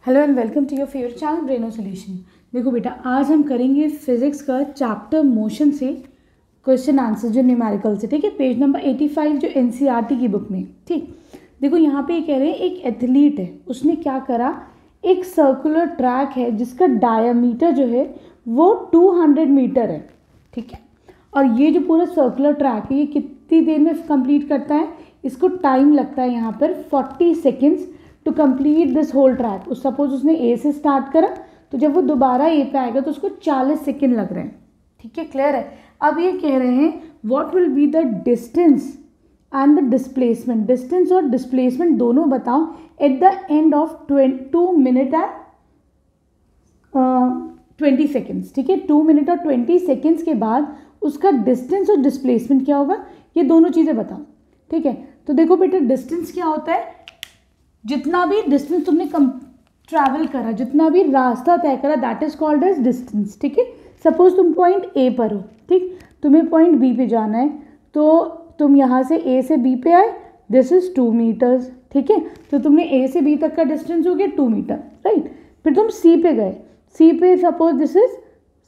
Hello and welcome to your favourite channel Braino solution. देखो बेटा, आज हम करेंगे फिजिक्स का चैप्टर मोशन से क्वेश्चन आंसर जो न्यूमेरिकल से, ठीक है। पेज नंबर 85 जो एनसीईआरटी की बुक में, ठीक। देखो यहाँ पे कह रहे हैं एक एथलीट है, उसने क्या करा, एक सर्कुलर ट्रैक है जिसका डायमीटर जो है वो 200 मीटर है, ठीक है। और ये जो पूरा सर्कुलर ट्रैक है ये कितनी देर में कंप्लीट करता है, इसको टाइम लगता है यहाँ पर 40 seconds to complete this whole track. Suppose उसने ए से स्टार्ट करा तो जब वो दोबारा ए पे आएगा तो उसको 40 सेकेंड लग रहे हैं, ठीक है। क्लियर है। अब ये कह रहे हैं what will be the distance and the displacement. Distance और डिस्प्लेसमेंट दोनों बताओ at the end of 2 minute and 20 seconds, ठीक है। 2 मिनट और 20 सेकेंड्स के बाद उसका डिस्टेंस और डिस्प्लेसमेंट क्या होगा, ये दोनों चीज़ें बताओ, ठीक है। तो देखो बेटा, डिस्टेंस क्या होता है, जितना भी डिस्टेंस तुमने ट्रैवल करा, जितना भी रास्ता तय करा, that is called as distance, ठीक है। सपोज तुम पॉइंट ए पर हो, ठीक, तुम्हें पॉइंट बी पे जाना है, तो तुम यहाँ से ए से बी पे आए, दिस इज 2 मीटर्स, ठीक है। तो तुमने ए से बी तक का डिस्टेंस हो गया 2 मीटर, राइट। फिर तुम सी पे गए, सी पे सपोज दिस इज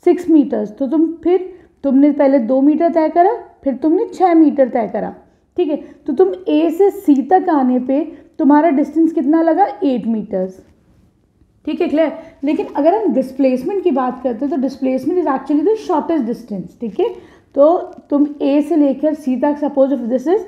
6 मीटर्स, तो तुमने पहले 2 मीटर तय करा, फिर तुमने 6 मीटर तय करा, ठीक है। तो तुम ए से सी तक आने पे तुम्हारा डिस्टेंस कितना लगा, 8 मीटर्स, ठीक है। क्लियर। लेकिन अगर हम डिस्प्लेसमेंट की बात करते हैं तो displacement is actually the shortest distance, ठीक है। तो तुम ए से लेकर सी तक suppose if this is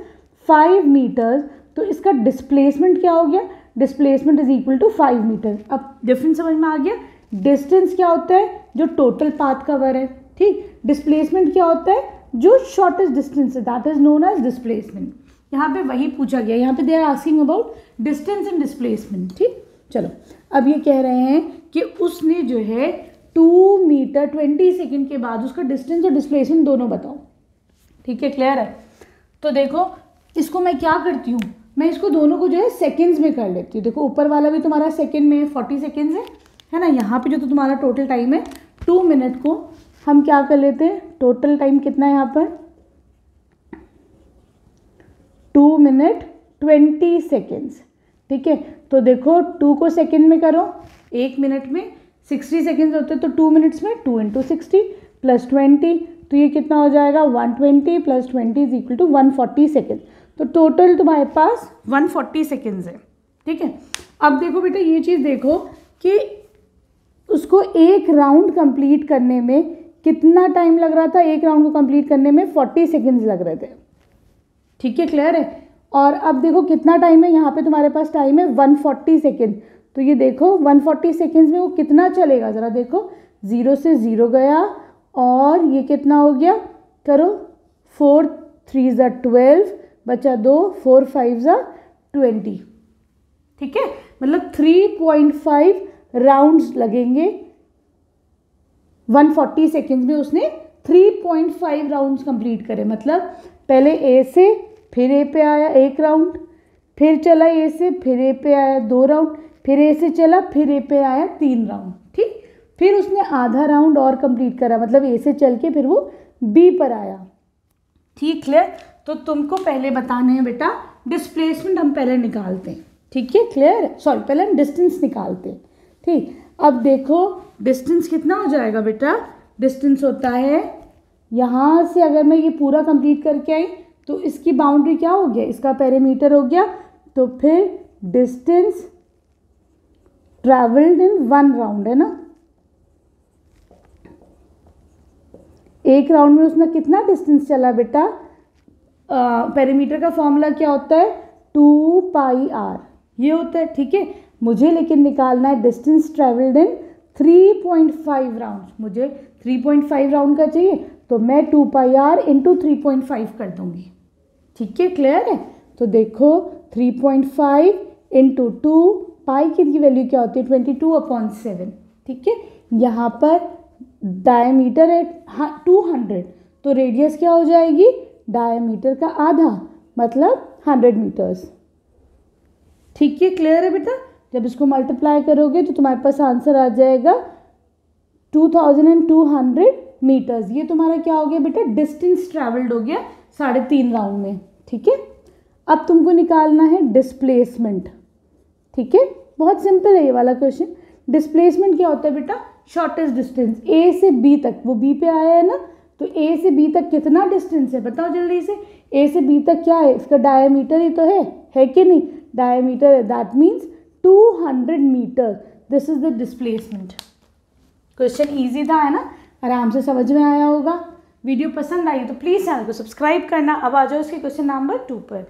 5 metres, तो इसका डिस्प्लेसमेंट क्या हो गया, displacement is equal to 5 metre. अब डिफरेंस समझ में आ गया। डिस्टेंस क्या होता है, जो टोटल पाथ कवर है, ठीक। डिस्प्लेसमेंट क्या होता है, जो शॉर्टेस्ट डिस्टेंस है, that is known as displacement. यहाँ पे वही पूछा गया, यहाँ पे they are asking about distance and displacement, ठीक। चलो, अब ये कह रहे हैं कि उसने जो है 2 मीटर 20 सेकेंड के बाद उसका डिस्टेंस और डिस्प्लेसमेंट दोनों बताओ, ठीक है। क्लियर है। तो देखो, इसको मैं क्या करती हूँ, मैं इसको दोनों को जो है सेकेंड्स में कर लेती हूँ। देखो, ऊपर वाला भी तुम्हारा सेकेंड में 40 सेकेंड्स है ना। यहाँ पे जो तो तुम्हारा टोटल टाइम है 2 मिनट को हम क्या कर लेते हैं, टोटल टाइम कितना है यहाँ पर, 2 मिनट 20 सेकेंड्स, ठीक है। तो देखो 2 को सेकेंड में करो, 1 मिनट में 60 सेकेंड्स होते हैं, तो 2 मिनट्स में 2 × 60 + 20, तो ये कितना हो जाएगा, 120 + 20 इज इक्वल टू 140 सेकेंड। तो टोटल तुम्हारे पास 140 सेकेंड्स है, ठीक है। अब देखो बेटा, ये चीज़ देखो कि उसको एक राउंड कंप्लीट करने में कितना टाइम लग रहा था, एक राउंड को कंप्लीट करने में 40 सेकेंड्स लग रहे थे, ठीक है। क्लियर है। और अब देखो कितना टाइम है, यहाँ पे तुम्हारे पास टाइम है 140 सेकेंड। तो ये देखो 140 सेकेंड्स में वो कितना चलेगा, ज़रा देखो, 0 से 0 गया और ये कितना हो गया, करो, 4 3 = 12, बचा 2, 4 5 = 20, ठीक है। मतलब 3.5 राउंड्स लगेंगे 140 सेकेंड्स में। उसने 3.5 राउंड्स कंप्लीट करे, मतलब पहले ए से फिर ए पे आया 1 राउंड, फिर चला ए से फिर ए पे आया 2 राउंड, फिर ए से चला फिर ए पे आया 3 राउंड, ठीक। फिर उसने आधा राउंड और कंप्लीट करा, मतलब ए से चल के फिर वो बी पर आया, ठीक। क्लियर। तो तुमको पहले बताने हैं बेटा डिस्प्लेसमेंट, हम पहले निकालते हैं, ठीक है। क्लियर। सॉरी, पहले हम डिस्टेंस निकालते हैं, ठीक। अब देखो डिस्टेंस कितना हो जाएगा बेटा, डिस्टेंस होता है, यहाँ से अगर मैं ये पूरा कंप्लीट करके आई तो इसकी बाउंड्री क्या हो गया, इसका पेरीमीटर हो गया। तो फिर डिस्टेंस ट्रैवल्ड इन 1 राउंड है ना, एक राउंड में उसने कितना डिस्टेंस चला बेटा, पेरीमीटर का फॉर्मूला क्या होता है, 2πr, ये होता है, ठीक है। मुझे लेकिन निकालना है डिस्टेंस ट्रैवल्ड इन 3.5 राउंड, मुझे 3.5 राउंड का चाहिए, तो मैं 2πr × 3.5 कर दूंगी, ठीक है। क्लियर है। तो देखो 3.5 × 2, पाई की वैल्यू क्या होती है, 22/7, ठीक है। यहाँ पर डायमीटर है 200, तो रेडियस क्या हो जाएगी, डायमीटर का आधा, मतलब 100 मीटर्स, ठीक है। क्लियर है बेटा। जब इसको मल्टीप्लाई करोगे तो तुम्हारे पास आंसर आ जाएगा 2200 मीटर्स। ये तुम्हारा क्या हो गया बेटा, डिस्टेंस ट्रैवल्ड हो गया 3.5 राउंड में, ठीक है। अब तुमको निकालना है डिस्प्लेसमेंट, ठीक है। बहुत सिंपल है ये वाला क्वेश्चन। डिस्प्लेसमेंट क्या होता है बेटा, शॉर्टेस्ट डिस्टेंस ए से बी तक, वो बी पे आया है ना, तो ए से बी तक कितना डिस्टेंस है बताओ जल्दी से। ए से बी तक क्या है, इसका डायमीटर ही तो है कि नहीं, डायमीटर है, that means 200 metre, this is the displacement. Question easy था है ना, आराम से समझ में आया होगा। वीडियो पसंद आई तो प्लीज़ चैनल को सब्सक्राइब करना। अब आ जाओ इसके क्वेश्चन नंबर 2 पर।